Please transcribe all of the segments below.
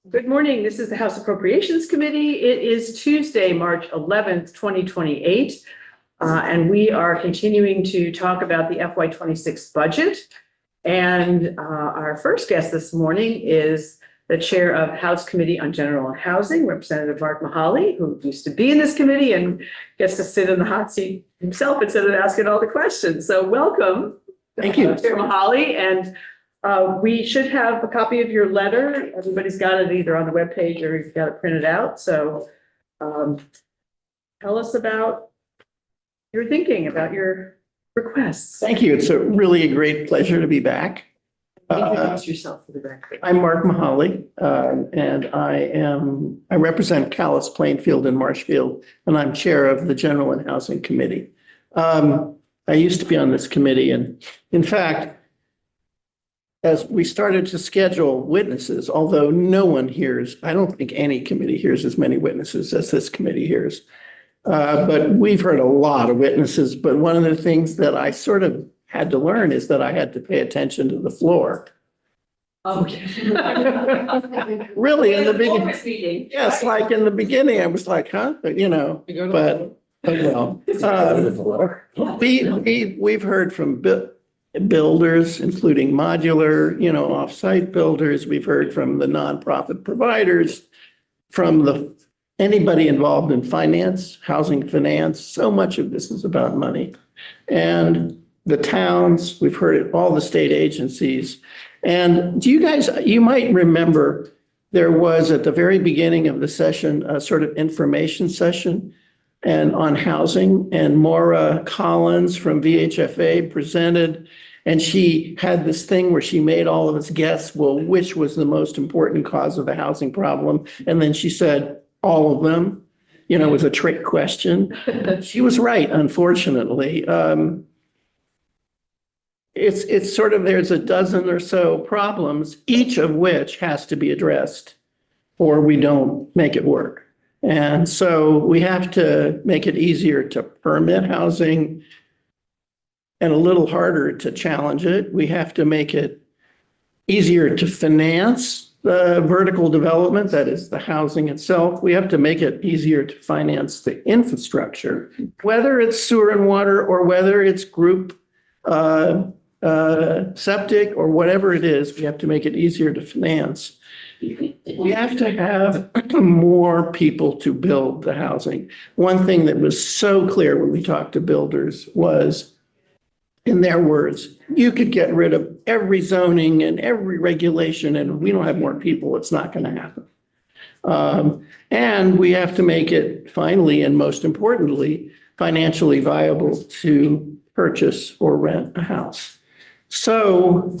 Good morning. This is the House Appropriations Committee. It is Tuesday, March 11th, 2028. And we are continuing to talk about the FY26 budget. And our first guest this morning is the chair of House Committee on General and Housing, Representative Mark Mahaly, who used to be in this committee and gets to sit in the hot seat himself instead of asking all the questions. So welcome. Thank you. Chair Mahaly. And we should have a copy of your letter. Everybody's got it either on the webpage or you've got it printed out. So tell us about your thinking about your requests. Thank you. It's really a great pleasure to be back. Introduce yourself for the record. I'm Mark Mahaly, and I represent Calais, Plainfield, and Marshfield, and I'm chair of the General and Housing Committee. I used to be on this committee, and in fact, as we started to schedule witnesses, although no one hears, I don't think any committee hears as many witnesses as this committee hears. But we've heard a lot of witnesses. But one of the things that I sort of had to learn is that I had to pay attention to the floor. Okay. Really, in the beginning. Yes, like in the beginning, I was like, huh? But, we've heard from builders, including modular, off-site builders. We've heard from the nonprofit providers, from anybody involved in finance, housing finance. So much of this is about money. And the towns, we've heard it, all the state agencies. And you might remember there was at the very beginning of the session, a sort of information session and on housing, and Maura Collins from VHFA presented, and she had this thing where she made all of us guess, well, which was the most important cause of the housing problem? And then she said, all of them, it was a trick question. She was right, unfortunately. It's sort of, there's a dozen or so problems, each of which has to be addressed or we don't make it work. And so we have to make it easier to permit housing and a little harder to challenge it. We have to make it easier to finance the vertical development, that is the housing itself. We have to make it easier to finance the infrastructure, whether it's sewer and water or whether it's group septic or whatever it is. We have to make it easier to finance. We have to have more people to build the housing. One thing that was so clear when we talked to builders was, in their words, you could get rid of every zoning and every regulation, and if we don't have more people, it's not going to happen. And we have to make it finally, and most importantly, financially viable to purchase or rent a house. So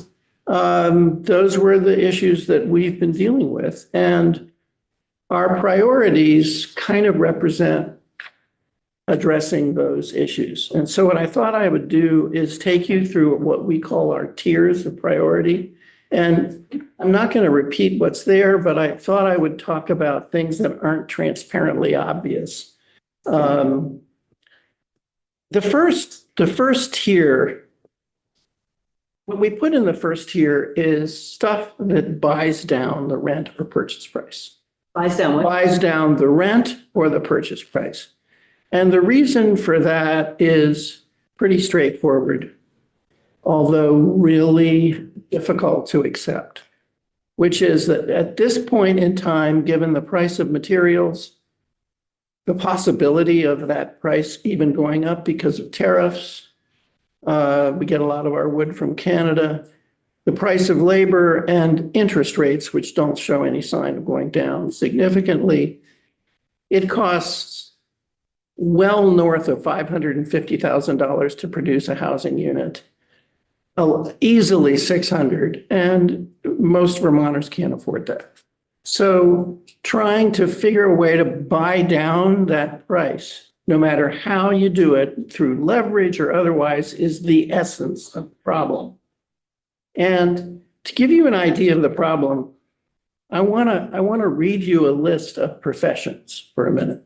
those were the issues that we've been dealing with. And our priorities kind of represent addressing those issues. And so what I thought I would do is take you through what we call our tiers of priority. And I'm not going to repeat what's there, but I thought I would talk about things that aren't transparently obvious. The first tier, what we put in the first tier is stuff that buys down the rent or purchase price. Buys down what? Buys down the rent or the purchase price. And the reason for that is pretty straightforward, although really difficult to accept, which is that at this point in time, given the price of materials, the possibility of that price even going up because of tariffs, we get a lot of our wood from Canada, the price of labor and interest rates, which don't show any sign of going down significantly, it costs well north of $550,000 to produce a housing unit, easily $600,000, and most Vermonters can't afford that. So trying to figure a way to buy down that price, no matter how you do it, through leverage or otherwise, is the essence of the problem. And to give you an idea of the problem, I want to read you a list of professions for a minute.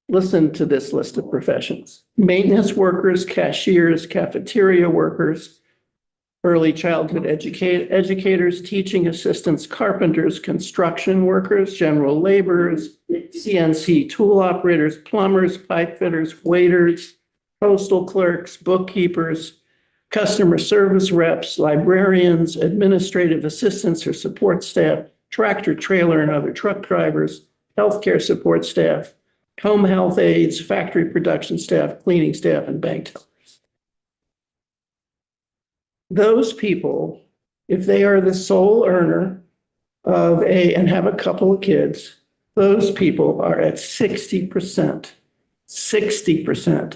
Listen to this list of professions: maintenance workers, cashiers, cafeteria workers, early childhood educators, teaching assistants, carpenters, construction workers, general laborers, CNC tool operators, plumbers, pipe fitters, waiters, postal clerks, bookkeepers, customer service reps, librarians, administrative assistants or support staff, tractor, trailer, and other truck drivers, healthcare support staff, home health aides, factory production staff, cleaning staff, and bank tellers. Those people, if they are the sole earner and have a couple of kids, those people are at 60%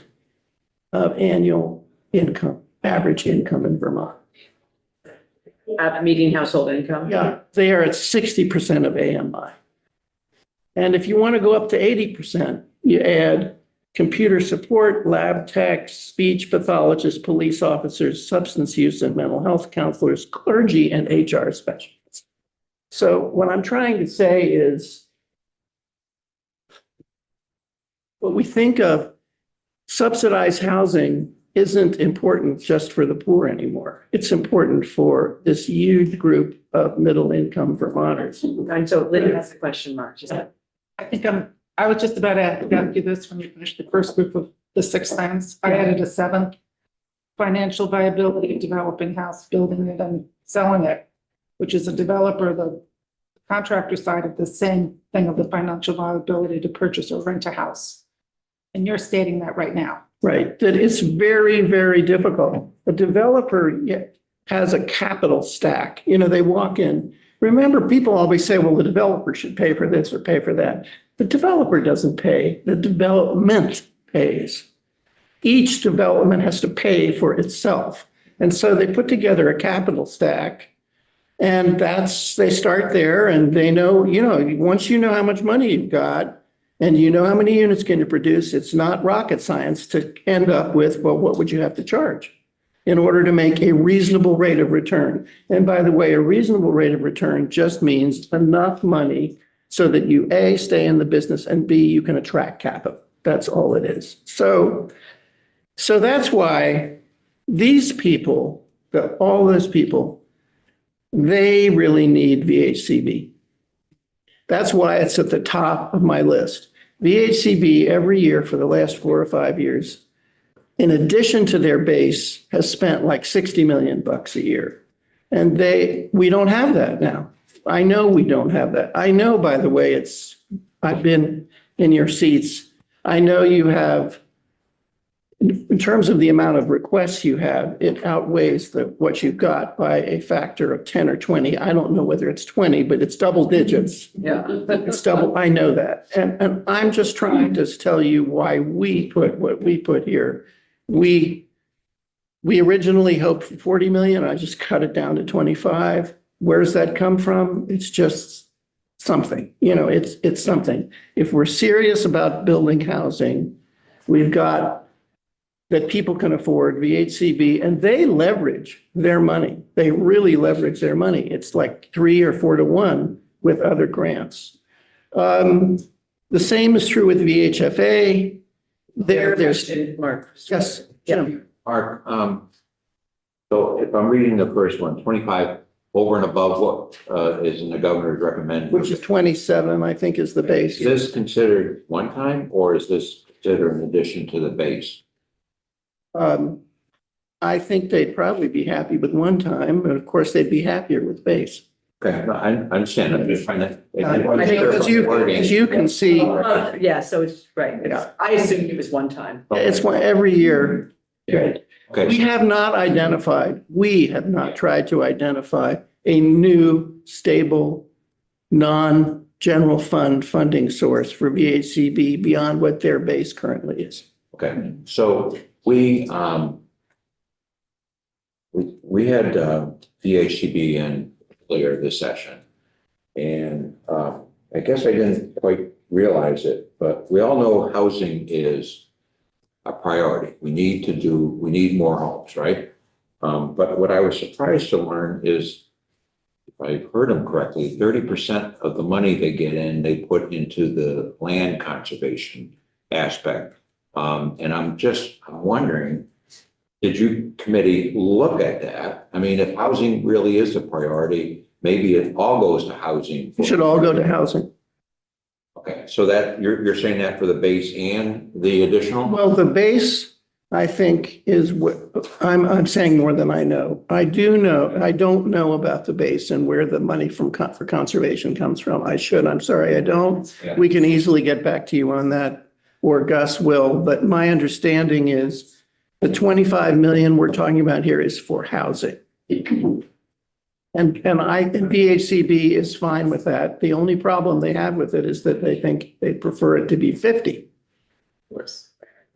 of annual income, average income in Vermont. At median household income? Yeah, they are at 60% of AMI. And if you want to go up to 80%, you add computer support, lab techs, speech pathologists, police officers, substance use and mental health counselors, clergy, and HR specialists. So what I'm trying to say is what we think of subsidized housing isn't important just for the poor anymore. It's important for this huge group of middle-income Vermonters. And so Lynn has a question mark. I was just about to ask you this when you finished the first group of the 6 plans. I added a 7th, financial viability of developing house, building it and selling it, which is a developer, the contractor side of the same thing of the financial viability to purchase or rent a house. And you're stating that right now. Right, that it's very, very difficult. A developer has a capital stack. You know, they walk in. Remember, people always say, well, the developer should pay for this or pay for that. The developer doesn't pay. The development pays. Each development has to pay for itself. And so they put together a capital stack. And they start there and they know, once you know how much money you've got, and you know how many units can you produce, it's not rocket science to end up with, well, what would you have to charge in order to make a reasonable rate of return? And by the way, a reasonable rate of return just means enough money so that you, A, stay in the business, and B, you can attract capital. That's all it is. So that's why these people, all those people, they really need VHCB. That's why it's at the top of my list. VHCB every year for the last 4 or 5 years, in addition to their base, has spent like $60 million a year. And we don't have that now. I know we don't have that. I know, by the way, I've been in your seats. I know you have, in terms of the amount of requests you have, it outweighs what you've got by a factor of 10 or 20. I don't know whether it's 20, but it's double digits. Yeah. It's double. I know that. And I'm just trying to tell you why we put what we put here. We originally hoped for 40 million. I just cut it down to 25. Where's that come from? It's just something, it's something. If we're serious about building housing, we've got that people can afford VHCB, and they leverage their money. They really leverage their money. It's like 3 or 4 to 1 with other grants. The same is true with VHFA. There's Mark. yes, Jim. Mark, so if I'm reading the first one, 25 over and above what is in the governor's recommendation. Which is 27, I think, is the base. Is this considered one time or is this considered in addition to the base? I think they'd probably be happy with one time, but of course they'd be happier with base. Okay, no, I understand. I'm just trying to. I think as you can see, Yeah, so it's right. Yeah. I assumed it was one time. it's one every year. Right. We Okay, have not tried to identify a new, stable, non-general fund funding source for VHCB beyond what their base currently is. okay. So we had VHCB in earlier this session. And I guess I didn't quite realize it, but we all know housing is a priority. We need more homes, right? But what I was surprised to learn is, if I heard them correctly, 30% of the money they get in, they put into the land conservation aspect. And I'm wondering, did you committee look at that? I mean, if housing really is a priority, maybe it all goes to housing. It should all go to housing. Okay, so that, you're saying that for the base and the additional? Well, the base, I think, is what, I'm saying more than I know. I don't know about the base and where the money for conservation comes from. I'm sorry, I don't. Yeah. We can easily get back to you on that, or Gus will, but my understanding is the 25 million we're talking about here is for housing. And VHCB is fine with that. The only problem they have with it is that they think they prefer it to be 50. Of course.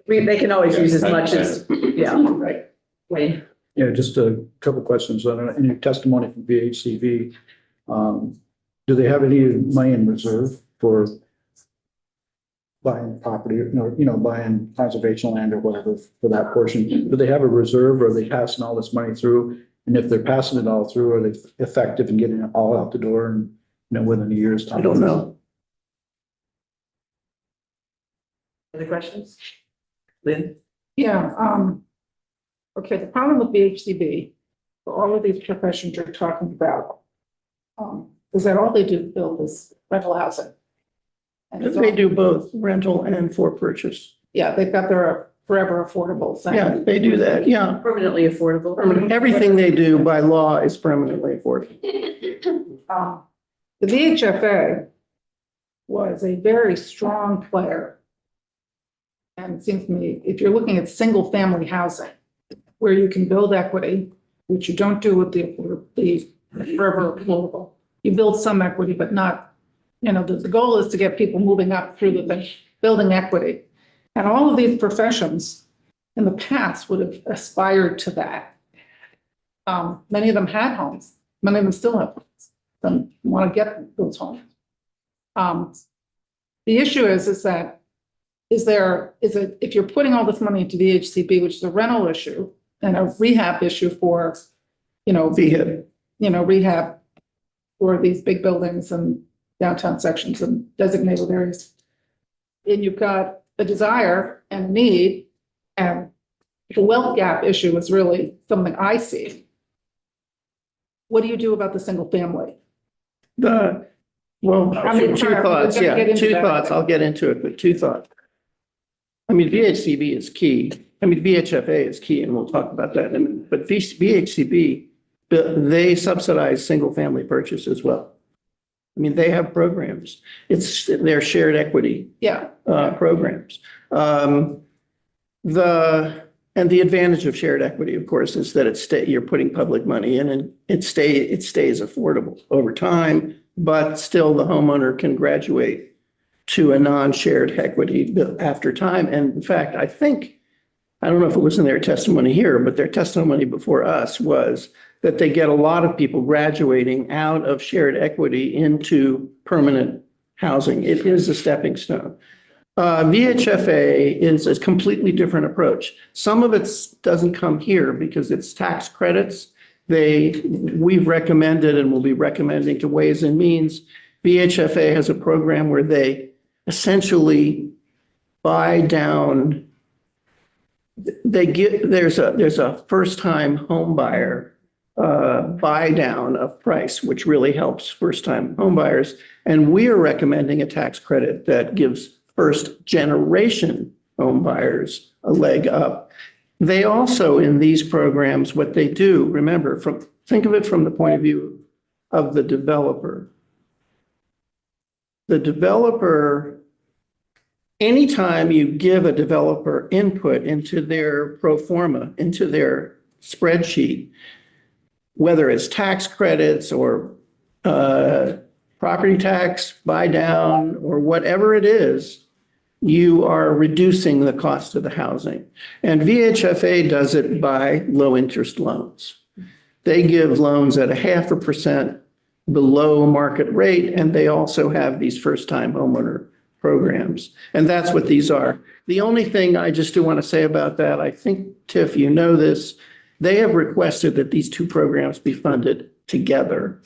They can always use as much as, yeah. Right. Wayne. Yeah, just a couple of questions. In your testimony from VHCV, do they have any money in reserve for buying property, buying conservation land or whatever for that portion? Do they have a reserve, or are they passing all this money through? And if they're passing it all through, are they effective in getting it all out the door and, within a year's time? I don't know. Other questions? Lynn? Yeah, okay, the problem with VHCB, for all of these professions you're talking about, is that all they do build is rental housing. And it's They all- do both rental and for purchase. Yeah, they've got their forever affordable thing. Yeah, they do that. Yeah. Permanently affordable. Everything they do by law is permanently affordable. The VHFA was a very strong player. And it seems to me, if you're looking at single family housing, where you can build equity, which you don't do with the forever affordable, you build some equity, but not, the goal is to get people moving up through the thing, building equity. And all of these professions in the past would have aspired to that. Many of them had homes, many of them still have homes, and want to get those homes. The issue is that, if you're putting all this money into VHCB, which is a rental issue and a rehab issue for, VHIB. rehab for these big buildings and downtown sections and designated areas. And you've got a desire and need, and the wealth gap issue is really something I see. What do you do about the single family? Two thoughts, we're gonna get into two that. thoughts. I'll get into it, but two thoughts. I mean, VHCB is key. I mean, VHFA is key, and we'll talk about that in a minute. But VHCB, they subsidize single-family purchase as well. I mean, they have programs. It's their shared equity Yeah, programs. And the advantage of shared equity, of course, is that you're putting public money in, and it stays affordable over time, but still the homeowner can graduate to a non-shared equity after time. And in fact, I don't know if it was in their testimony here, but their testimony before us was that they get a lot of people graduating out of shared equity into permanent housing. It is a stepping stone. VHFA is a completely different approach. Some of it doesn't come here because it's tax credits. We've recommended and will be recommending to Ways and Means. VHFA has a program where they essentially buy down. There's a first-time home buyer buy down of price, which really helps first-time home buyers. And we are recommending a tax credit that gives first-generation home buyers a leg up. They also, in these programs, what they do, remember, think of it from the point of view of the developer. The developer, anytime you give a developer input into their pro forma, into their spreadsheet, whether it's tax credits or property tax buy down or whatever it is, you are reducing the cost of the housing. And VHFA does it by low interest loans. They give loans at 0.5% below market rate, and they also have these first-time homeowner programs. And that's what these are. The only thing I just do want to say about that, I think, Tiff, you know this, they have requested that these two programs be funded together.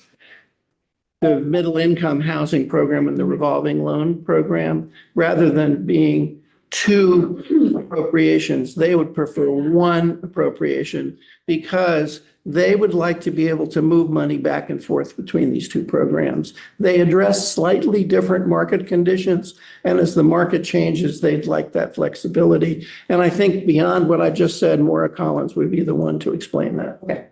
The middle income housing program and the revolving loan program, rather than being two appropriations, they would prefer one appropriation because they would like to be able to move money back and forth between these two programs. They address slightly different market conditions, and as the market changes, they'd like that flexibility. And I think beyond what I just said, Maura Collins would be the one to explain that. Okay.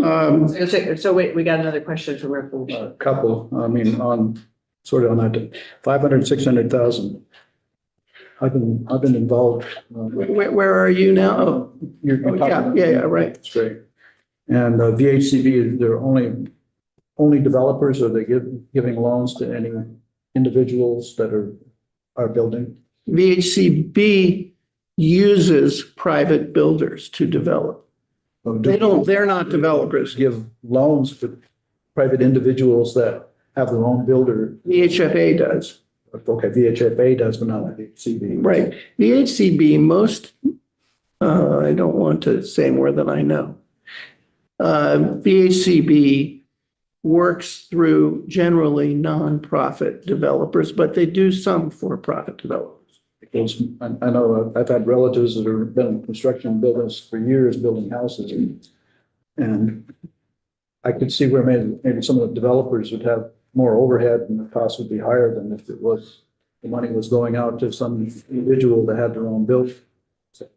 Um, So wait, we got another question from Rick. A couple, I mean, on, sort of on that, 500, 600,000. I've been involved. where are you now? Oh, You're oh, talking- yeah, right. That's great. And VHCB, they're only developers, or they giving loans to any individuals that are building? VHCB uses private builders to develop. They're not developers. Give loans to private individuals that have their own builder. VHFA does. Okay, VHFA does, but not VHCB. Right. VHCB, I don't want to say more than I know. VHCB works through generally nonprofit developers, but they do some for-profit developers. Because I know I've had relatives that have been in construction business for years, building houses. And I could see where maybe some of the developers would have more overhead and the cost would be higher than if the money was going out to some individual that had their own build. So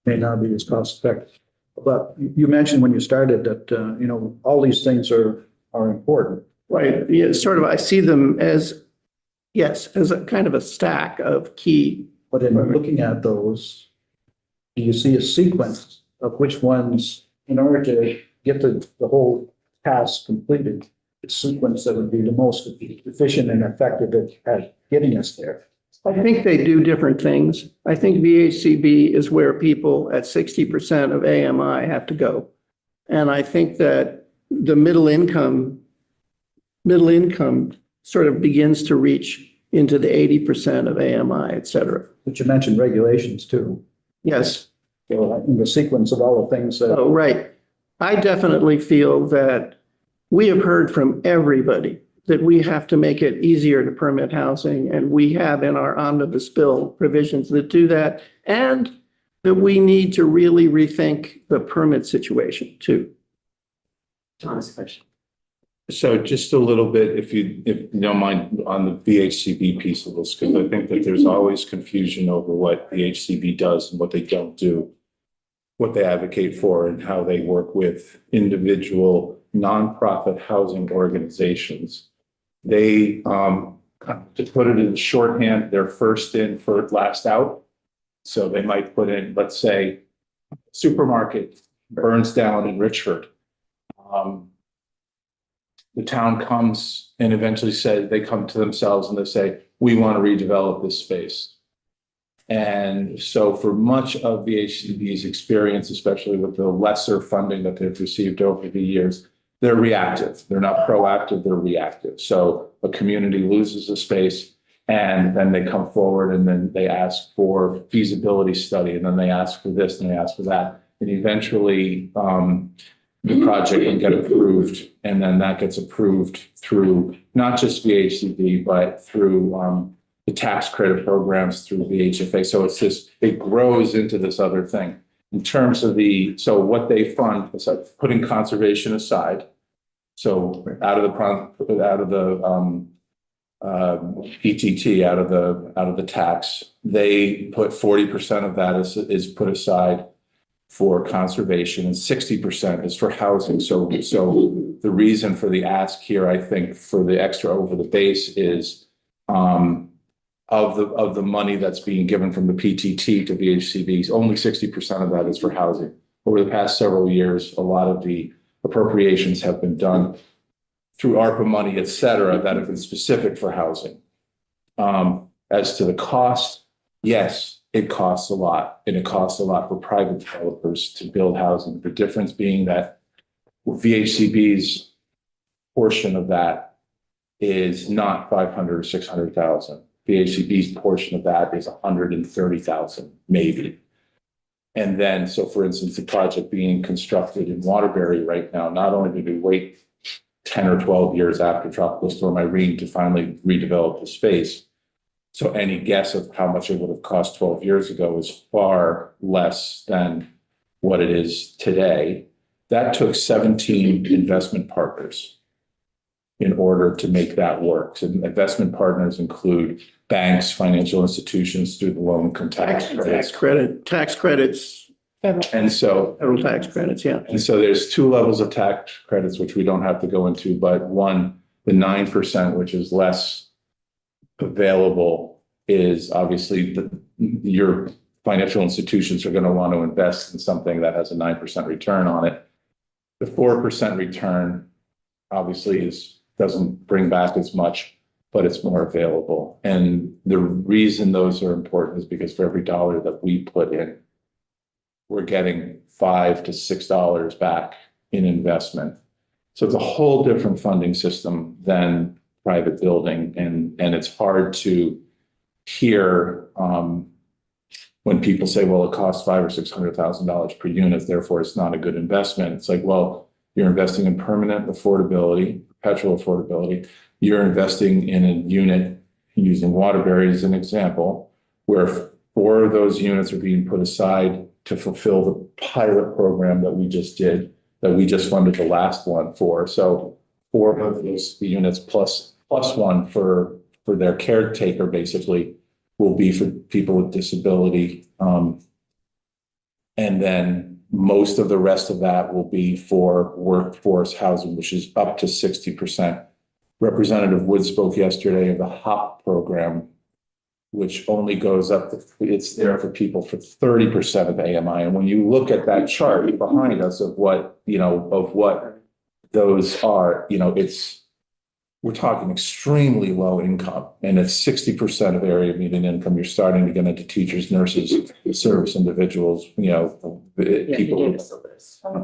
may not be as cost effective. But you mentioned when you started that, all these things are important. Right. Yeah, sort of, I see them as, yes, as a kind of a stack of key. But in looking at those, do you see a sequence of which ones, in order to get the whole task completed, the sequence that would be the most efficient and effective at getting us there? I think they do different things. I think VHCB is where people at 60% of AMI have to go. And I think that the middle income sort of begins to reach into the 80% of AMI, et cetera. But you mentioned regulations too. Yes. So in the sequence of all the things that. Oh, right. I definitely feel that we have heard from everybody that we have to make it easier to permit housing, and we have in our omnibus bill provisions that do that, and that we need to really rethink the permit situation too. Thomas, question. So just a little bit, if you don't mind, on the VHCB piece of this, because I think that there's always confusion over what VHCB does and what they don't do, what they advocate for, and how they work with individual nonprofit housing organizations. They, to put it in shorthand, they're first in, last out. So they might put in, let's say, supermarket burns down in Richford. The town comes and eventually they come to themselves and they say, we want to redevelop this space. And so for much of VHCB's experience, especially with the lesser funding that they've received over the years, they're reactive. They're not proactive, they're reactive. So a community loses a space and then they come forward and then they ask for feasibility study, and then they ask for this and they ask for that. And eventually the project can get approved, and then that gets approved through not just VHCB, but through the tax credit programs through VHFA. So it grows into this other thing. In terms of so what they fund is like putting conservation aside. So out of the PTT, out of the tax, they put 40% of that is put aside for conservation, and 60% is for housing. So the reason for the ask here, I think, for the extra over the base is of the money that's being given from the PTT to VHCBs, only 60% of that is for housing. Over the past several years, a lot of the appropriations have been done through ARPA money, et cetera, that have been specific for housing. As to the cost, yes, it costs a lot, and it costs a lot for private developers to build housing. The difference being that VHCB's portion of that is not 500 or 600,000. VHCB's portion of that is 130,000, maybe. And then, so for instance, the project being constructed in Waterbury right now, not only did we wait 10 or 12 years after Tropical Storm Irene to finally redevelop the space, So any guess of how much it would have cost 12 years ago is far less than what it is today. That took 17 investment partners in order to make that work. So investment partners include banks, financial institutions through the low income tax credits. Tax credits, Federal. And so federal tax credits, yeah. And so there's two levels of tax credits, which we don't have to go into, but one, the 9%, which is less available, is obviously your financial institutions are going to want to invest in something that has a 9% return on it. The 4% return obviously doesn't bring back as much, but it's more available. And the reason those are important is because for every dollar that we put in, we're getting $5 to $6 back in investment. So it's a whole different funding system than private building. And it's hard to hear when people say, well, it costs $500,000 or $600,000 per unit, therefore it's not a good investment. It's like, well, you're investing in permanent affordability, perpetual affordability. You're investing in a unit, using Waterbury as an example, where 4 of those units are being put aside to fulfill the pilot program that we just did, that we just funded the last one for. So 4 of those units plus one for their caretaker basically will be for people with disability. And then most of the rest of that will be for workforce housing, which is up to 60%. Representative Wood spoke yesterday of the HOP program, which only goes up to, it's there for people for 30% of AMI. And when you look at that chart behind us of what those are, we're talking extremely low income, and it's 60% of area median income. You're starting to get into teachers, nurses, service individuals, people.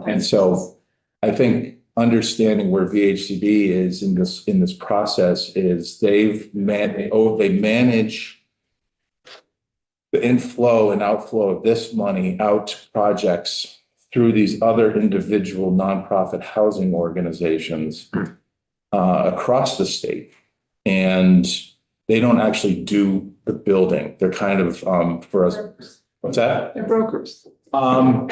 And so I think understanding where VHCB is in this process is they manage the inflow and outflow of this money out to projects through these other individual nonprofit housing organizations across the state. And they don't actually do the building. They're kind of, for us, what's that? They're brokers. I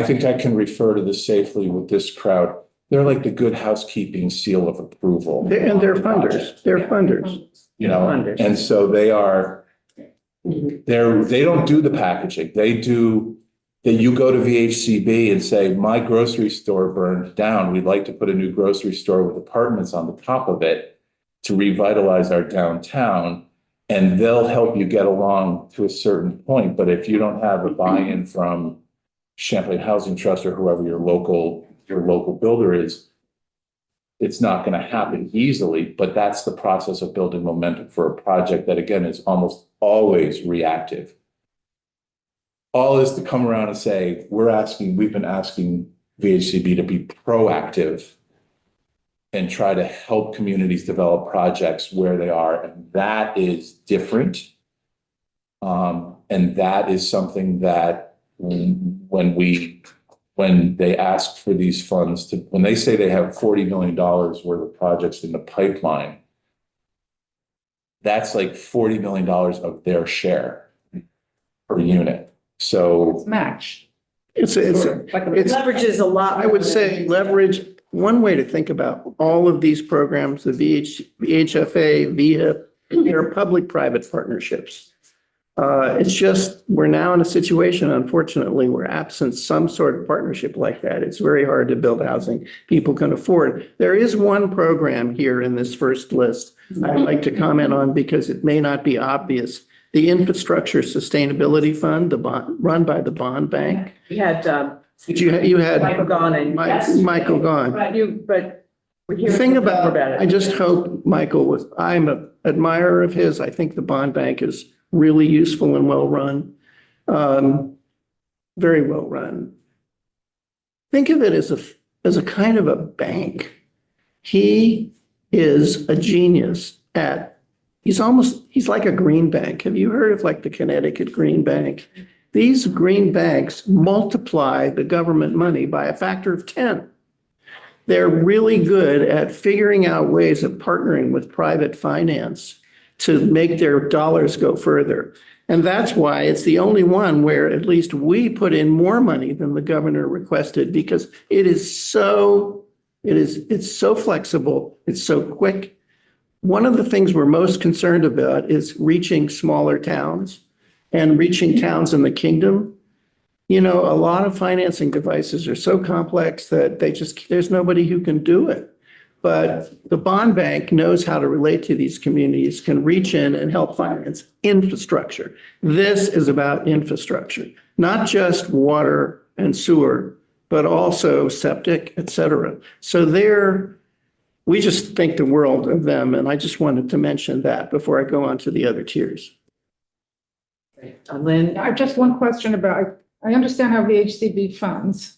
think I can refer to this safely with this crowd. They're like the good housekeeping seal of approval. And they're funders. They're funders. Funders. And so they don't do the packaging. They do that. You go to VHCB and say, my grocery store burned down. We'd like to put a new grocery store with apartments on the top of it to revitalize our downtown. And they'll help you get along to a certain point. But if you don't have a buy-in from Champlain Housing Trust or whoever your local builder is, it's not going to happen easily. But that's the process of building momentum for a project that, again, is almost always reactive. All is to come around and say, we've been asking VHCB to be proactive and try to help communities develop projects where they are. And that is different. And that is something that when they ask for these funds when they say they have $40 million worth of projects in the pipeline, that's like $40 million of their share per unit. So It's matched. It's Leverage is a lot. I would say leverage, one way to think about all of these programs, the VHFA, VIA, they're public-private partnerships. It's just, we're now in a situation, unfortunately, where absent some sort of partnership like that, it's very hard to build housing people can afford. There is one program here in this first list I'd like to comment on because it may not be obvious. The Infrastructure Sustainability Fund, run by the bond bank. We had, You had Michael Gahn and. Michael Gahn. But we're The hearing thing more about, it. I just hope Michael I'm an admirer of his. I think the bond bank is really useful and well run. Very well run. Think of it as a kind of a bank. He is a genius he's like a green bank. Have you heard of like the Connecticut Green Bank? These green banks multiply the government money by a factor of 10. They're really good at figuring out ways of partnering with private finance to make their dollars go further. And that's why it's the only one where at least we put in more money than the governor requested, because it's so flexible, it's so quick. One of the things we're most concerned about is reaching smaller towns and reaching towns in the kingdom. You know, a lot of financing devices are so complex that there's nobody who can do it. But the bond bank knows how to relate to these communities, can reach in and help finance infrastructure. This is about infrastructure, not just water and sewer, but also septic, et cetera. So we just think the world of them. And I just wanted to mention that before I go on to the other tiers. Lynn? I have just one question about, I understand how VHCB funds.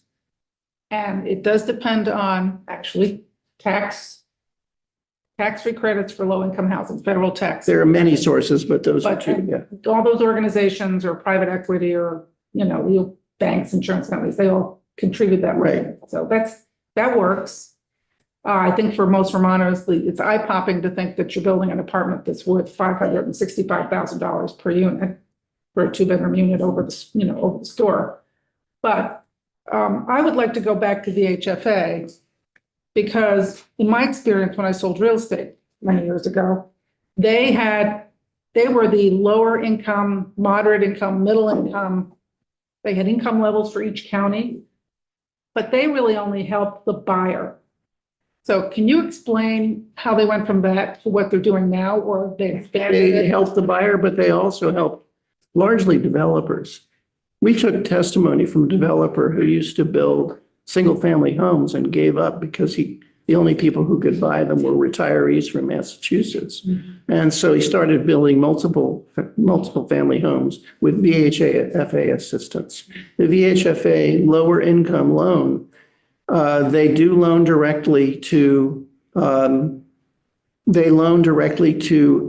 And it does depend on actually tax-free credits for low-income housing, federal tax. There are many sources, but those are But two, yeah. all those organizations or private equity or, real banks, insurance companies, they all contribute that way. Right. So that works. I think for most Vermonters, it's eye-popping to think that you're building an apartment that's worth $565,000 per unit for a two-bedroom unit over the store. But I would like to go back to the HFA, because in my experience, when I sold real estate many years ago, they were the lower income, moderate income, middle income. They had income levels for each county, but they really only helped the buyer. So can you explain how they went from that to what they're doing now, or they expanded They it? help the buyer, but they also help largely developers. We took testimony from a developer who used to build single-family homes and gave up because the only people who could buy them were retirees from Massachusetts. Mm-hmm. And so he started building multiple family homes with VHFA assistance. The VHFA lower income loan, they loan directly to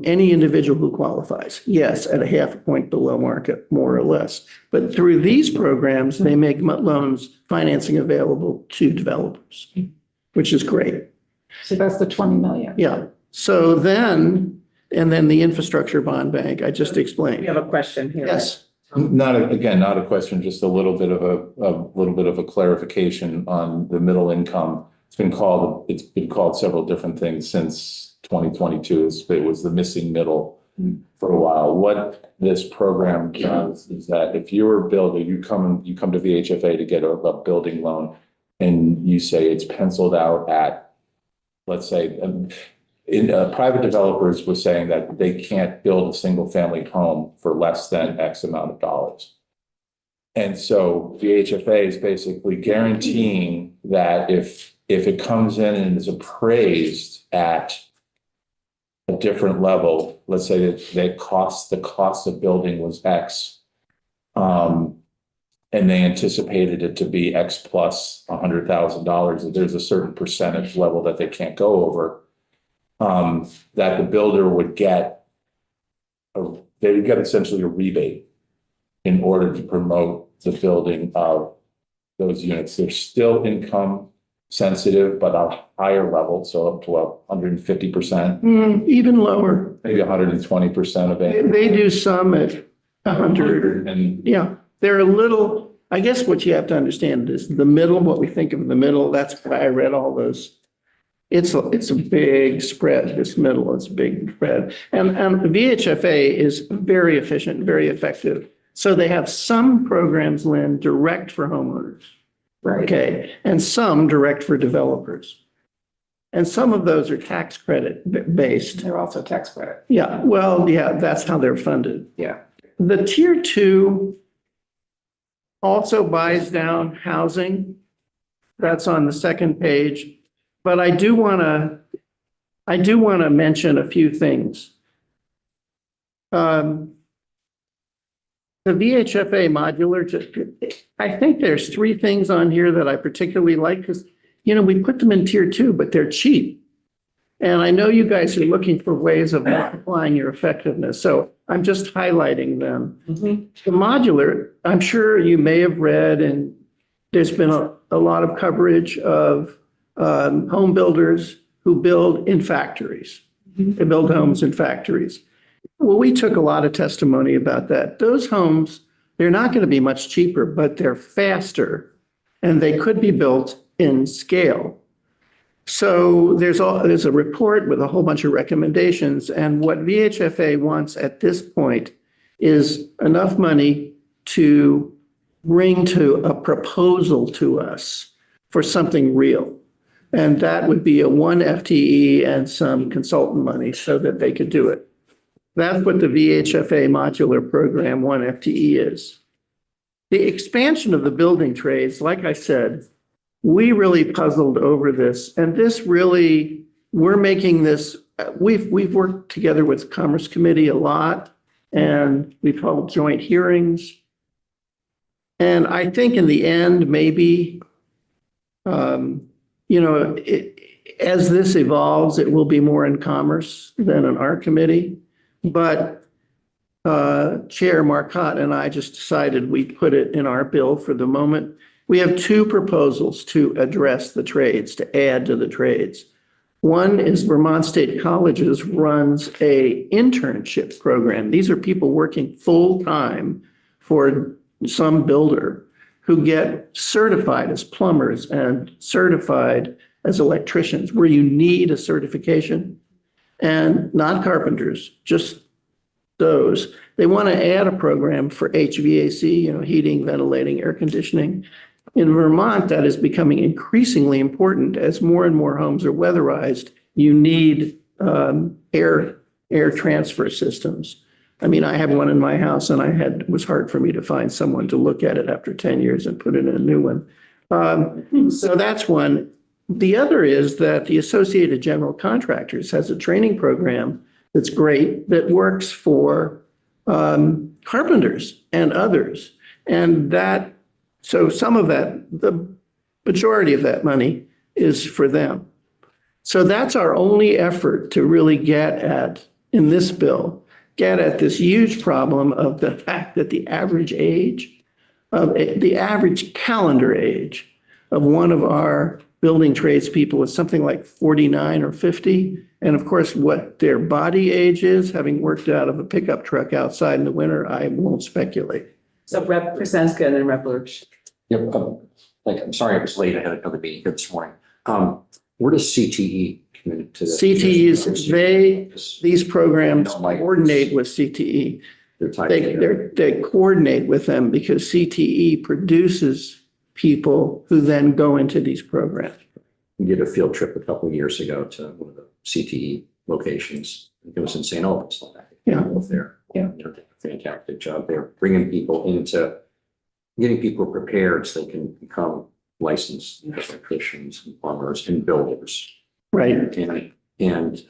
any individual who qualifies. Yes, at a half a point below market, more or less. But through these programs, they make loans financing available to developers, which is great. So that's the 20 million. Yeah. So then the infrastructure bond bank, I just explained. We have a question here. Yes. Not a question, just a little bit of a clarification on the middle income. It's been called several different things since 2022. It was the missing middle for a while. What this program does is that if you're a builder, you come to VHFA to get a building loan, and you say it's penciled out at, let's say, private developers were saying that they can't build a single family home for less than X amount of dollars. And so VHFA is basically guaranteeing that if it comes in and is appraised at a different level, let's say that the cost of building was X, and they anticipated it to be X plus $100,000, that there's a certain percentage level that they can't go over, that the builder would get essentially a rebate in order to promote the building of those units. They're still income sensitive, but a higher level, so up to 150%, Even lower. maybe 120% of it. They do some at 100. And Yeah, they're a little, I guess what you have to understand is the middle, what we think of the middle, that's why I read all those. It's a big spread, this middle is a big spread. And the VHFA is very efficient, very effective. So they have some programs, Lynn, direct for homeowners. Right. Okay, and some direct for developers. And some of those are tax credit based. They're also tax credit. Yeah, well, yeah, that's how they're funded. Yeah. The tier 2 also buys down housing. That's on the second page. But I do want to mention a few things. The VHFA modular, I think there's 3 things on here that I particularly like because, we put them in tier 2, but they're cheap. And I know you guys are looking for ways of multiplying your effectiveness. So I'm just highlighting them. Mm-hmm. The modular, I'm sure you may have read, and there's been a lot of coverage of home builders who build in factories. Mm-hmm. They build homes in factories. Well, we took a lot of testimony about that. Those homes, they're not going to be much cheaper, but they're faster and they could be built in scale. So there's a report with a whole bunch of recommendations, and what VHFA wants at this point is enough money to bring to a proposal to us for something real. And that would be a 1 FTE and some consultant money so that they could do it. That's what the VHFA modular program 1 FTE is. The expansion of the building trades, like I said, we really puzzled over this, and this really, we're making this, we've worked together with Commerce Committee a lot, and we've held joint hearings. And I think in the end, maybe, as this evolves, it will be more in Commerce than in our committee. But Chair Marcotte and I just decided we'd put it in our bill for the moment. We have 2 proposals to address the trades, to add to the trades. One is Vermont State Colleges runs a internship program. These are people working full-time for some builder who get certified as plumbers and certified as electricians, where you need a certification, and not carpenters, just those. They want to add a program for HVAC, heating, ventilating, air conditioning. In Vermont, that is becoming increasingly important as more and more homes are weatherized. You need air transfer systems. I mean, I have one in my house, and it was hard for me to find someone to look at it after 10 years and put it in a new one. So that's one. The other is that the Associated General Contractors has a training program that's great, that works for carpenters and others. And so some of that, the majority of that money is for them. So that's our only effort to really get at, in this bill, get at this huge problem of the fact that the average calendar age of one of our building tradespeople is something like 49 or 50. And of course, what their body age is, having worked out of a pickup truck outside in the winter, I won't speculate. So Rep. Krasinska and then Rep. Lurch. Yep, I'm sorry I was late. I had another meeting here this morning. Where does CTE come into this? CTEs, these programs coordinate with CTE. They're tied together. They coordinate with them because CTE produces people who then go into these programs. We did a field trip a couple of years ago to one of the CTE locations. It was in St. Albans. Yeah. There. Yeah. They're doing a fantastic job. They're bringing people getting people prepared so they can become licensed electricians and plumbers and builders. Right. And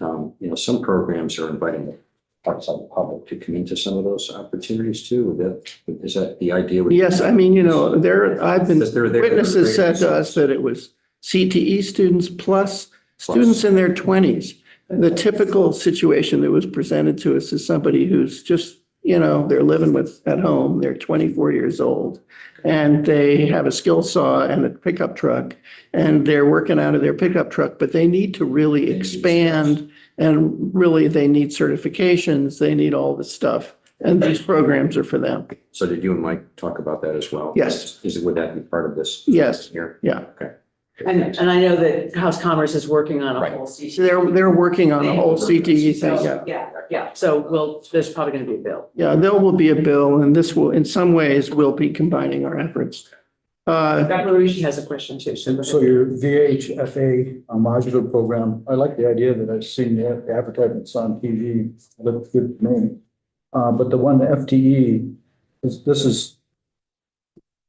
some programs are inviting outside the public to come into some of those opportunities too. Is that the idea? Yes, I mean, witnesses said to us that it was CTE students plus students in their 20s. The typical situation that was presented to us is somebody who's just, they're living at home, they're 24 years old, and they have a skill saw and a pickup truck, and they're working out of their pickup truck, but they need to really expand, and really they need certifications, they need all this stuff, and these programs are for them. So did you and Mike talk about that as well? Yes. Would that be part of this? Yes. Here? Yeah. Okay. And I know that House Commerce is working on a Right. whole CTE. They're working on a whole CTE thing, yeah. Yeah. So there's probably going to be a bill. Yeah, there will be a bill, and this will, in some ways, we'll be combining our efforts. Dr. Luigi has a question too. So your VHFA modular program, I like the idea that I've seen the advertisements on TV, looks good to me. But the 1 FTE, this is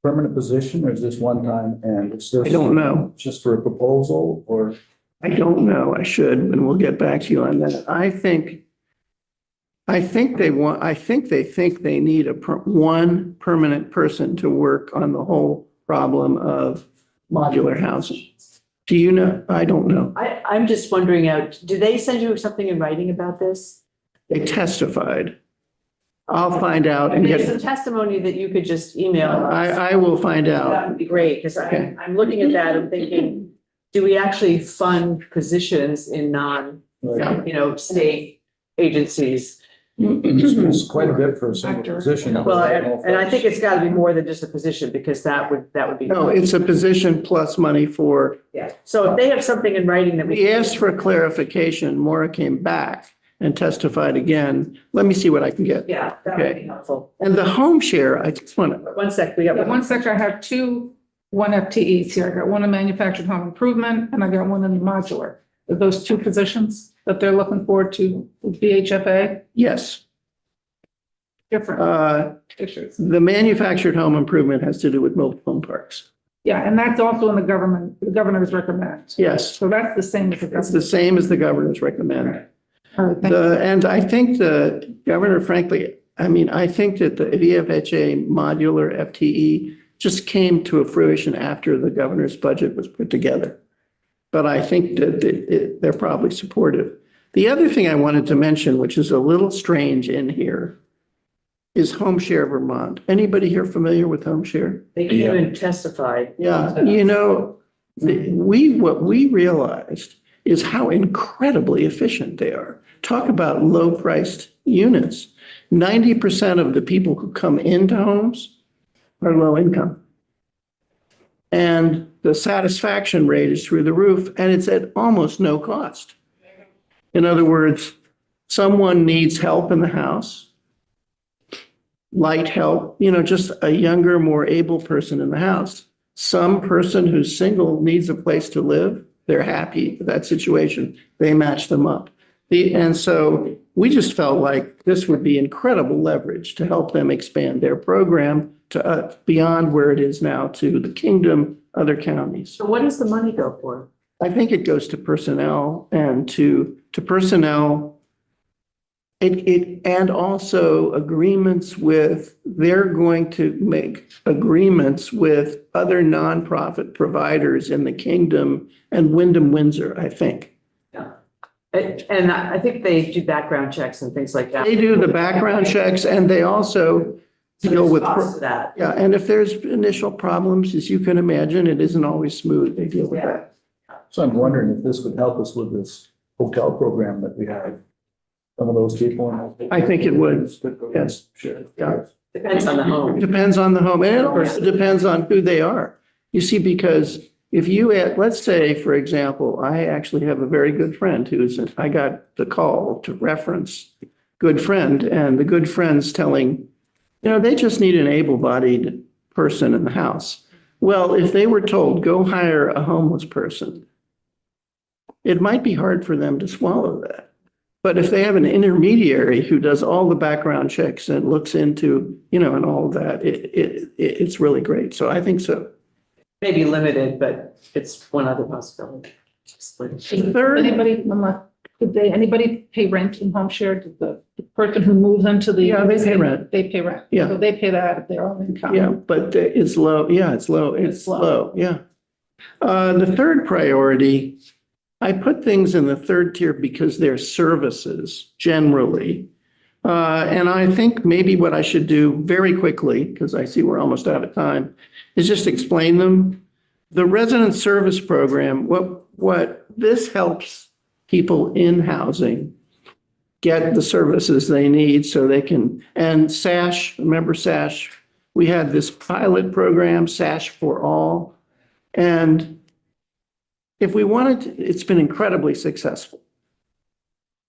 permanent position, or is this one time? And it's this, I don't know. Just for a proposal, or? I don't know. I should, and we'll get back to you on that. I think they think they need one permanent person to work on the whole problem of modular housing. Do you know? I don't know. I'm just wondering did they send you something in writing about this? They testified. I'll find out and There's get, some testimony that you could just email us. I will find That out. would be great, because I'm looking at that and thinking, do we actually fund positions in state agencies? It's quite a bit for a single position. Well, and I think it's got to be more than just a position because that would be. No, it's a position plus money for, Yeah, so if they have something in writing that we asked for clarification. Maura came back and testified again. Let me see what I can get. Yeah, that would be Okay. helpful. And the home share, I just want to, 1 sec, we got Yeah, one sector, I have one FTEs here. I got one in manufactured home improvement and I got one in modular. Are those two positions that they're looking forward to with BHFA? yes. Different pictures. The manufactured home improvement has to do with mobile home parks. Yeah, and that's also in the governor's recommend. Yes, So that's the same as the it's governor. the same as the governor's recommend. All right, thank you. And I think the governor, frankly, I mean, I think that the VFHA modular FTE just came to a fruition after the governor's budget was put together. But I think that they're probably supportive. The other thing I wanted to mention, which is a little strange in here, is Home Share Vermont. Anybody here familiar with Home Share? They can even testify. Yeah, you know, what we realized is how incredibly efficient they are. Talk about low-priced units. 90% of the people who come into homes are low income. And the satisfaction rate is through the roof, and it's at almost no cost. In other words, someone needs help in the house, light help, you know, just a younger, more able person in the house. Some person who's single needs a place to live. They're happy with that situation. They match them up. And so we just felt like this would be incredible leverage to help them expand their program to beyond where it is now to the kingdom, other counties. So what does the money go for? I think it goes to personnel and to personnel. And also agreements with, they're going to make agreements with other nonprofit providers in the kingdom and Wyndham Windsor, I think. Yeah. And I think they do background checks and things like that. They do the background checks and they also So deal there's with. cost to that. Yeah, and if there's initial problems, as you can imagine, it isn't always smooth. They deal with that. So I'm wondering if this would help us with this hotel program that we have. Some of those people. I think it would. Yes. Sure. Yeah. Depends on the home. Depends on the home, and it also depends on who they are. You see, because if you, let's say, for example, I actually have a very good friend I got the call to reference good friend, and the good friend's telling, you know, they just need an able-bodied person in the house. Well, if they were told, go hire a homeless person, it might be hard for them to swallow that. But if they have an intermediary who does all the background checks and looks into, you know, and all of that, it's really great. So I think so. Maybe limited, but it's one other possibility. Third, Anybody pay rent in home share? Did the person who moves into the? Yeah, they pay rent. They pay rent. Yeah. So they pay that out of their own income. yeah, but it's low. Yeah, it's low. It's low. Yeah. The third priority, I put things in the third tier because they're services generally. And I think maybe what I should do very quickly, because I see we're almost out of time, is just explain them. The resident service program, what this helps people in housing get the services they need so they can, and SASH, remember SASH? We had this pilot program, SASH for All. And if we wanted to, it's been incredibly successful.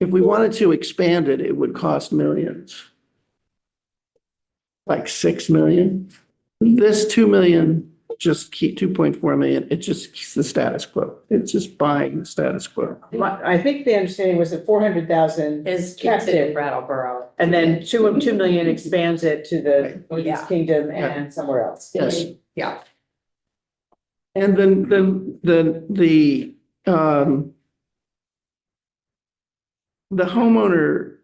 If we wanted to expand it, it would cost millions. Like 6 million. This 2 million, just keep 2.4 million, it just keeps the status quo. It's just buying the status quo. I think the understanding was that 400,000 Is kept kept in it, Brattleboro. and then 2 million expands it to the Northeast Yeah. Kingdom and somewhere else. Yes. Yeah. And then the homeownership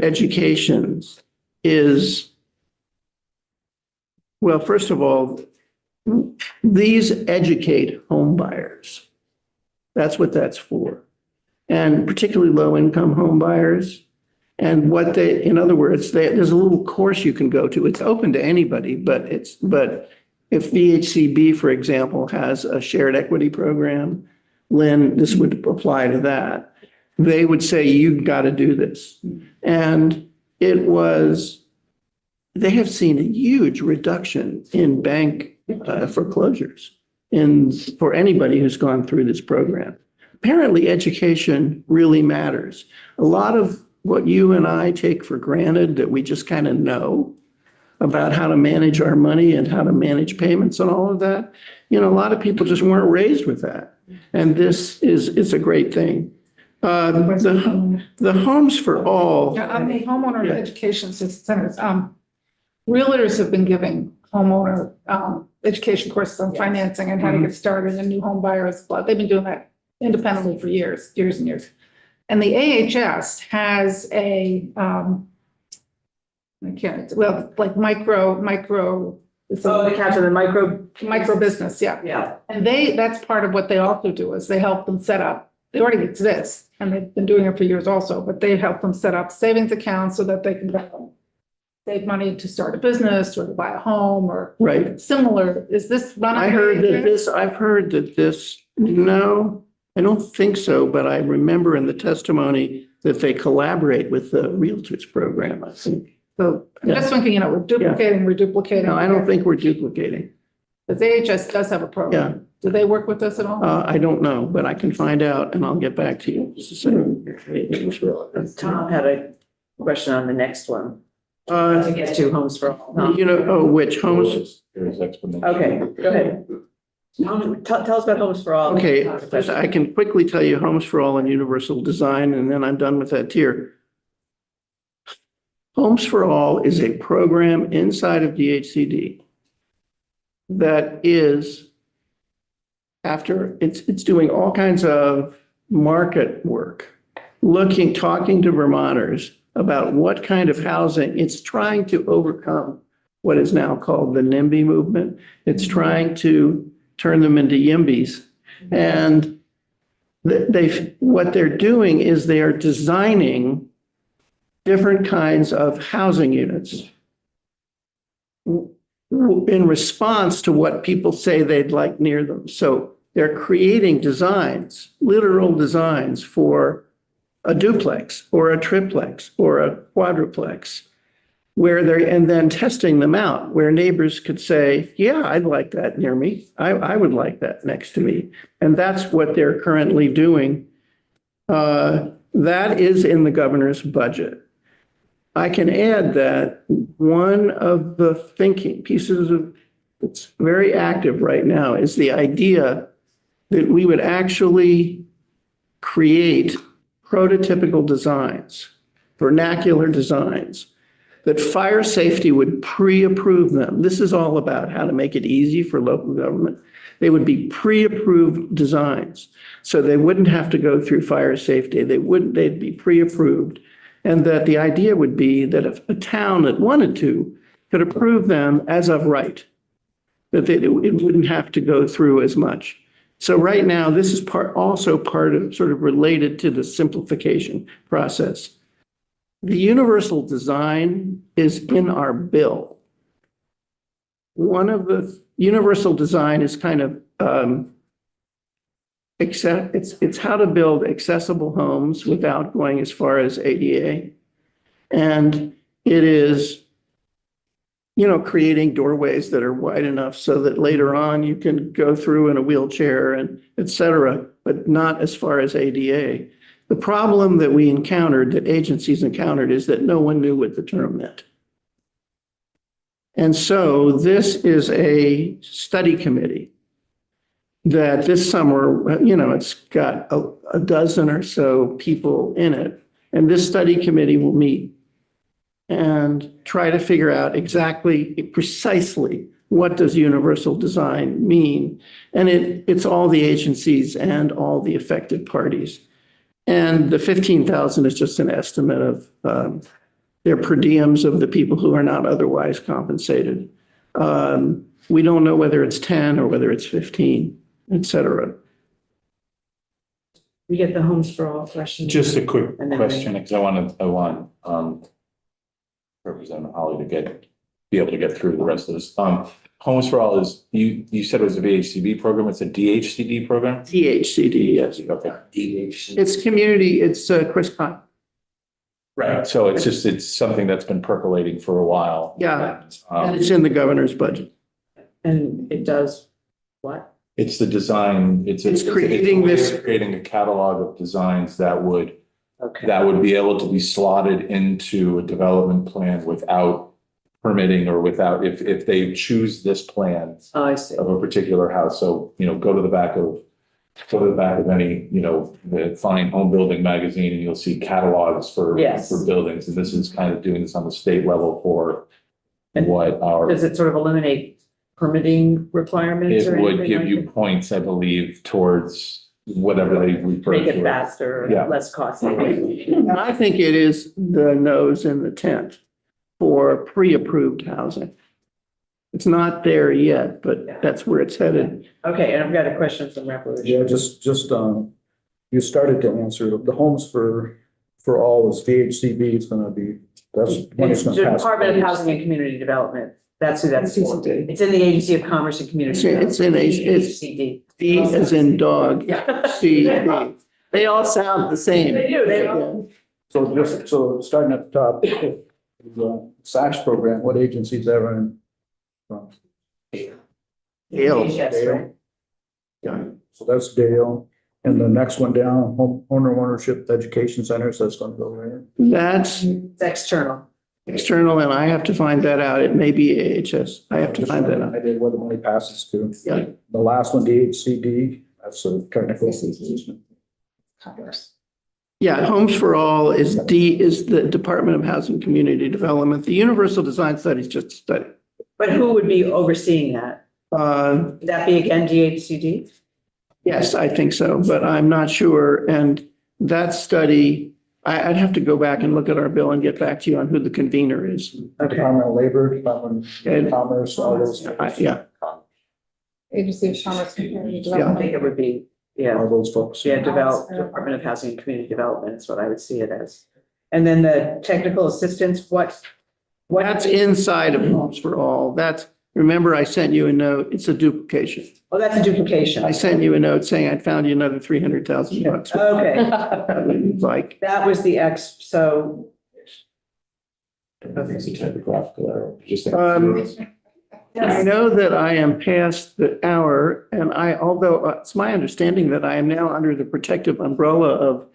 education is, well, first of all, these educate home buyers. That's what that's for. And particularly low-income home buyers. And what they, in other words, there's a little course you can go to. It's open to anybody, but if VHCB, for example, has a shared equity program, Lynn, this would apply to that. they would say, you've got to do this. And they have seen a huge reduction in bank foreclosures for anybody who's gone through this program. Apparently, education really matters. A lot of what you and I take for granted that we just kind of know about how to manage our money and how to manage payments and all of that, a lot of people just weren't raised with that. And this is a great thing. The Homes for All. Yeah, on the homeowner Yeah. education centers, realtors have been giving homeowner, education courses on financing and how to get started and new home buyers. They've been doing that independently for years and years. And the AHS has like micro. Oh, they capture the Micro business, yeah. Yeah. And that's part of what they also do is they help them set up, they already exist and they've been doing it for years also, but they help them set up savings accounts so that they can save money to start a business or to buy a home or Right. similar. Is this run? I've heard that this, no, I don't think so, but I remember in the testimony that they collaborate with the Realtors program, I think. So I'm just thinking, we're duplicating. No, I don't think we're duplicating. The AHS does have a program. Do they work with us at all? I don't know, but I can find out and I'll get back to you. Tom had a question on the next one. To get to Homes for All. Which homes? There's explanation. Okay, go ahead. Tell us about Homes for All. Okay, I can quickly tell you Homes for All and Universal Design, and then I'm done with that tier. Homes for All is a program inside of DHCD that is it's doing all kinds of market work, talking to Vermonters about what kind of housing. It's trying to overcome what is now called the NIMBY movement. It's trying to turn them into YIMBYs. And what they're doing is they are designing different kinds of housing units in response to what people say they'd like near them. So they're creating designs, literal designs for a duplex or a triplex or a quadruplex, and then testing them out where neighbors could say, yeah, I'd like that near me. I would like that next to me. And that's what they're currently doing. That is in the governor's budget. I can add that one of the thinking pieces that's very active right now is the idea that we would actually create prototypical designs, vernacular designs, that fire safety would pre-approve them. This is all about how to make it easy for local government. They would be pre-approved designs. So they wouldn't have to go through fire safety. They'd be pre-approved. And that the idea would be that if a town that wanted to could approve them as of right, that it wouldn't have to go through as much. So right now, this is also part of sort of related to the simplification process. The universal design is in our bill. One of the universal design is kind of it's how to build accessible homes without going as far as ADA. And it is, creating doorways that are wide enough so that later on you can go through in a wheelchair and et cetera, but not as far as ADA. The problem that agencies encountered is that no one knew what the term meant. And so this is a study committee that this summer, it's got a dozen or so people in it. And this study committee will meet and try to figure out precisely what does universal design mean. And it's all the agencies and all the affected parties. And the 15,000 is just an estimate of their per diems of the people who are not otherwise compensated. We don't know whether it's 10 or whether it's 15, et cetera. We get the Homes for All question. Just a quick And then question, because I want Representative Holly to be able to get through the rest of this. Homes for All is, you said it was a VHCB program, it's a DHCD program? DHCD, yes. Okay. It's community, it's Chris Con. Right. So it's something that's been percolating for a while. Yeah. Um, And it's in the governor's budget. And it does what? It's the design, it's creating a way this- of creating a catalog of designs that would Okay. be able to be slotted into a development plan without permitting or without, if they choose this plan Oh, I see. of a particular house. So, go to the back of any, the fine home building magazine and you'll see catalogs for Yes. buildings. And this is kind of doing this on the state level for what our, Does it sort of eliminate permitting requirements it or would anything give like you that? points, I believe, towards whatever they refer Make it to. faster, Yeah. less costly. And I think it is the nose in the tent for pre-approved housing. It's not there yet, but that's where it's headed. Okay, and I've got a question from Revolution. Yeah, just, you started to answer, the homes for all is VHCB, it's gonna be, that's. when It's gonna pass. Department of Housing and Community Development. That's who that's for. It's in the Agency of Commerce and Community. It's in it's CD. D as in dog, Yeah. C, D. They all sound the same. They do, they all- So starting at the top, the SASH program, what agencies that are in? From? Dale. Yes, right. Yeah. So that's Dale, and the next one down, ownership education centers, that's gonna go there. That's It's external. external, and I have to find that out. It may be AHS. I have to find that out. I did where the money passes to. Yeah. The last one, DHCD, that's a technical assessment. Yeah, Homes for All is the Department of Housing Community Development. The Universal Design Study is just a study. But who would be overseeing that? Would that be again DHCD? Yes, I think so, but I'm not sure. And that study, I'd have to go back and look at our bill and get back to you on who the convener is. Okay. Department of Labor, Department And- of Commerce, all those. Yeah, Agency of Commerce and Community I Development. think it would be, yeah, All those folks. Department of Housing and Community Development is what I would see it as. And then the technical assistance, what? that's inside of Homes for All. Remember I sent you a note. It's a duplication. Oh, that's a duplication. I sent you a note saying I'd found you another $300,000. Okay, Like, that was the so. It's a typographical error. Just I know that I am past the hour and although it's my understanding that I am now under the protective umbrella of,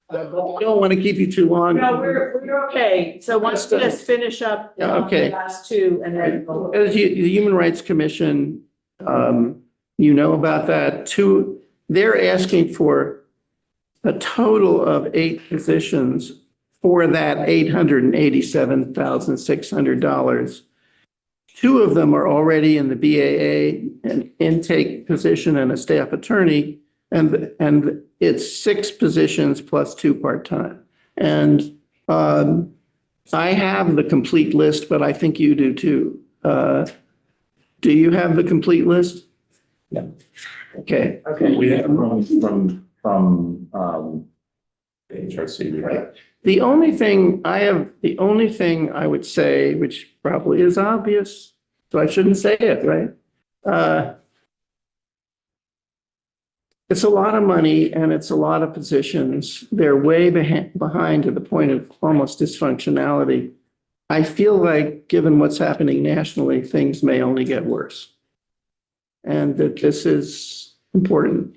I don't want to keep you too long. No, we're okay. So once we just finish up. Yeah, okay. The last two and then. we'll- As the Human Rights Commission, you know about that too. They're asking for a total of 8 positions for that $887,600. 2 of them are already in the BAA, an intake position and a staff attorney, and it's 6 positions plus 2 part-time. And I have the complete list, but I think you do too. Do you have the complete list? Yeah. Okay. Okay. We have from HRC, right? The only thing I would say, which probably is obvious, so I shouldn't say it, right? It's a lot of money and it's a lot of positions. They're way behind to the point of almost dysfunctionality. I feel like, given what's happening nationally, things may only get worse. And that this is important.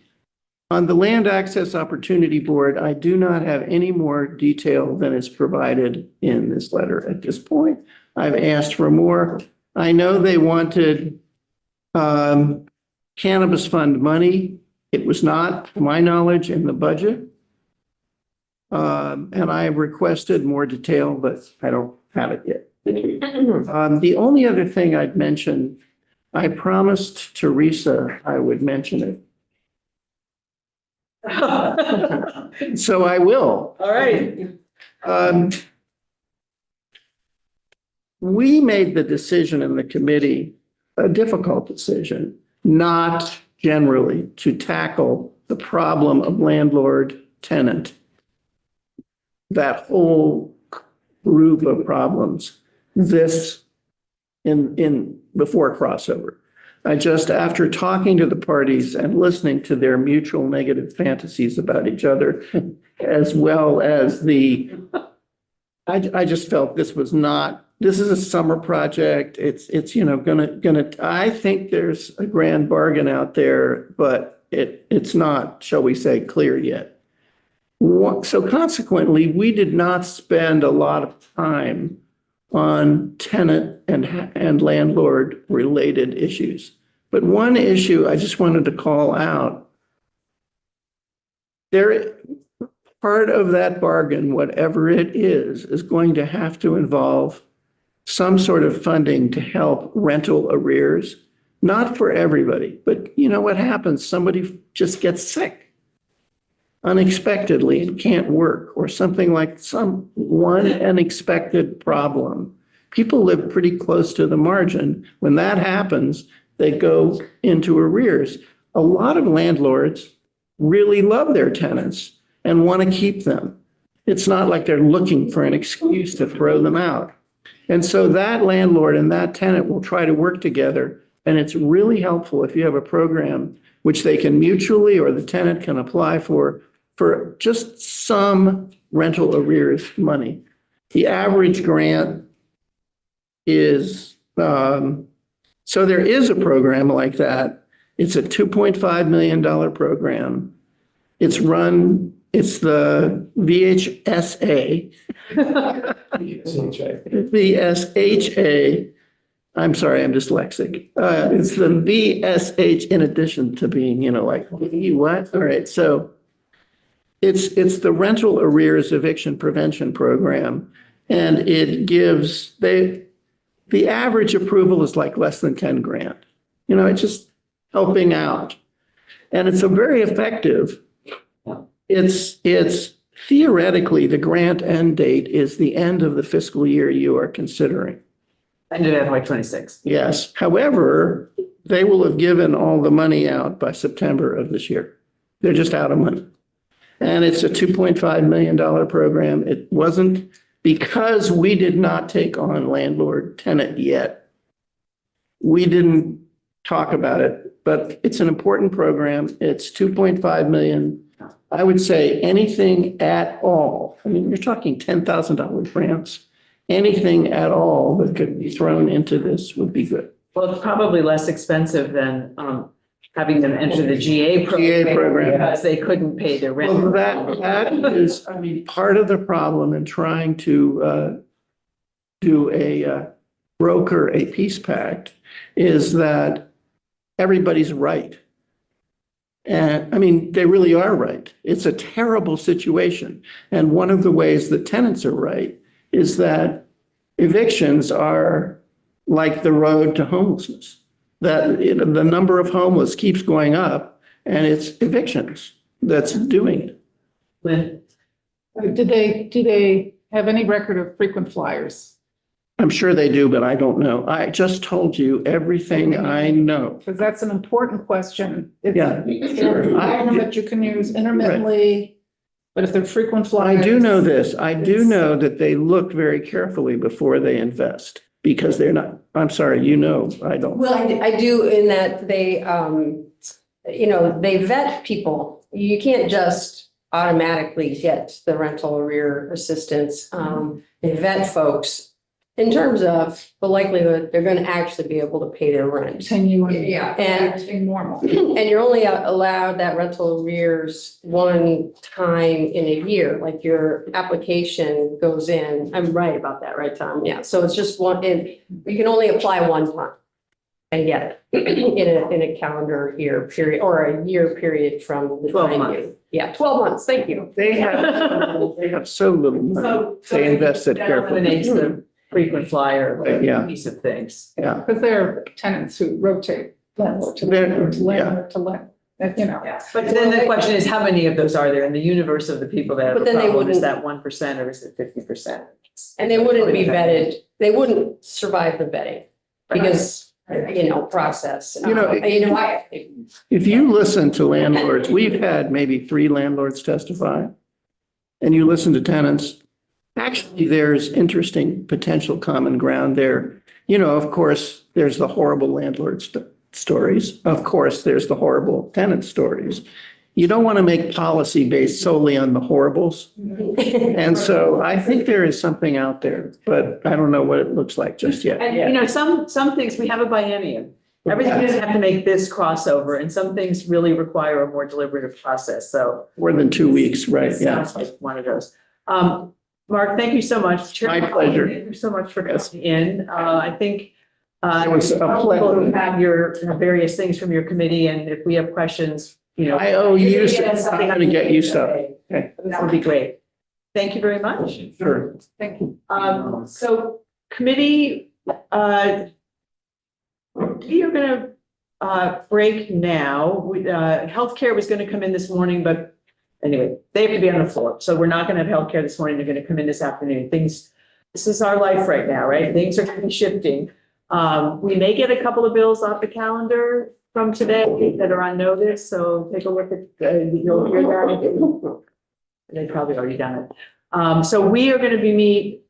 On the Land Access Opportunity Board, I do not have any more detail than is provided in this letter at this point. I've asked for more. I know they wanted cannabis fund money. It was not, to my knowledge, in the budget. And I requested more detail, but I don't have it yet. The only other thing I'd mention, I promised Teresa I would mention it. So I will. All right. We made the decision in the committee, a difficult decision, not generally to tackle the problem of landlord-tenant. That whole group of problems this before crossover. I just, after talking to the parties and listening to their mutual negative fantasies about each other, as well as I just felt this is a summer project. It's, I think there's a grand bargain out there, but it's not, shall we say, clear yet. So consequently, we did not spend a lot of time on tenant and landlord related issues. But one issue I just wanted to call out, part of that bargain, whatever it is going to have to involve some sort of funding to help rental arrears, not for everybody, but you know what happens? Somebody just gets sick unexpectedly and can't work, or something like one unexpected problem. People live pretty close to the margin. When that happens, they go into arrears. A lot of landlords really love their tenants and want to keep them. It's not like they're looking for an excuse to throw them out. And so that landlord and that tenant will try to work together. And it's really helpful if you have a program which they can mutually, or the tenant can apply for just some rental arrears money. The average grant is, so there is a program like that. It's a $2.5 million program. It's the VHSA. VSHA. I'm sorry, I'm dyslexic. It's the VSH in addition to being, like, what? All right, so it's the rental arrears eviction prevention program. And it gives, the average approval is like less than 10 grand. It's just helping out. And it's a very effective. It's theoretically, the grant end date is the end of the fiscal year you are considering. End of FY26. Yes. However, they will have given all the money out by September of this year. They're just out of money. And it's a $2.5 million program. It wasn't because we did not take on landlord tenant yet. We didn't talk about it, but it's an important program. It's 2.5 million. I would say anything at all. I mean, you're talking $10,000 grants. Anything at all that could be thrown into this would be good. Well, it's probably less expensive than having them enter the GA program because they couldn't pay their rent. Well, that is, part of the problem in trying to broker a peace pact is that everybody's right. And they really are right. It's a terrible situation. And one of the ways that tenants are right is that evictions are like the road to homelessness. That the number of homeless keeps going up, and it's evictions that's doing it. Lynn? Do they have any record of frequent flyers? I'm sure they do, but I don't know. I just told you everything I know. Because that's an important question. Yeah. That you can use intermittently, but if they're frequent flyers. I do know this. I do know that they look very carefully before they invest, because they're not, I'm sorry, I don't. Well, I do, in that they, they vet people. You can't just automatically get the rental arrear assistance. They vet folks in terms of the likelihood they're going to actually be able to pay their rent. Continue and and normal. And you're only allowed that rental arrears one time in a year, like your application goes in. I'm right about that, right, Tom? Yeah, so it's just one, and you can only apply one time and get it in a calendar year period, or a year period from the 12 time months. Yeah, 12 months, thank you. They have so little money. They invested that carefully. eliminates the frequent flyer Yeah. piece of things. Yeah. Because there are tenants who rotate landlord to landlord to landlord to landlord, Yeah. But then the question is, how many of those are there in the universe of the people that have But a then they problem? Is wouldn't- that 1% or is it 50%? And they wouldn't be vetted, they wouldn't survive the vetting because, process. If you listen to landlords, we've had maybe 3 landlords testify, and you listen to tenants, actually, there's interesting potential common ground there. of course, there's the horrible landlord stories. Of course, there's the horrible tenant stories. You don't want to make policy based solely on the horribles. And so I think there is something out there, but I don't know what it looks like just yet. And, some things, we have a biennium. Everything doesn't have to make this crossover, and some things really require a more deliberative process, so. More than 2 weeks, right? It Yeah. sounds like one of those. Mark, thank you so much. Chairman, My pleasure. Thank you so much for coming in. I think It was a people who pleasure. have have various things from your committee, and if we have questions, I owe you Yeah, some. I'm going to get you stuff. Okay. That would be great. Thank you very much. Sure. Thank you. So committee, we are gonna break now. Healthcare was gonna come in this morning, but anyway, they have to be on the floor. So we're not gonna have healthcare this morning. They're gonna come in this afternoon. This is our life right now, right? Things are gonna be shifting. We may get a couple of bills off the calendar from today that are on notice, so take a look at, you'll hear that. They've probably already done it. So we are gonna be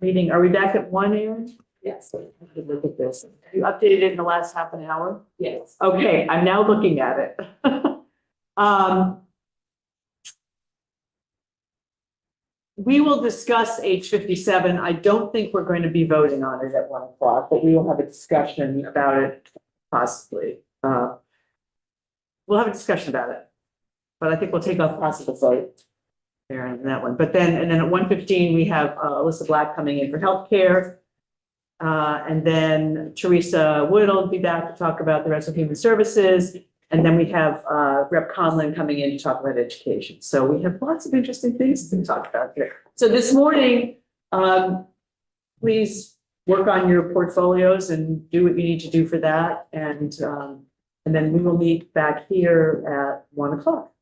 meeting, are we back at 1, Aaron? Yes. Look at this. You updated it in the last half an hour? Yes. Okay, I'm now looking at it. We will discuss H57. I don't think we're going to be voting on it at 1 o'clock, but we will have a discussion about it possibly. We'll have a discussion about it, but I think we'll take off possible vote there on that one. But then, and then at 1:15, we have Alyssa Black coming in for healthcare. And then Teresa Wood will be back to talk about the rest of human services. And then we have Rep. Conlon coming in to talk about education. So we have lots of interesting things to talk about here. So this morning, please work on your portfolios and do what you need to do for that. And then we will meet back here at 1 o'clock.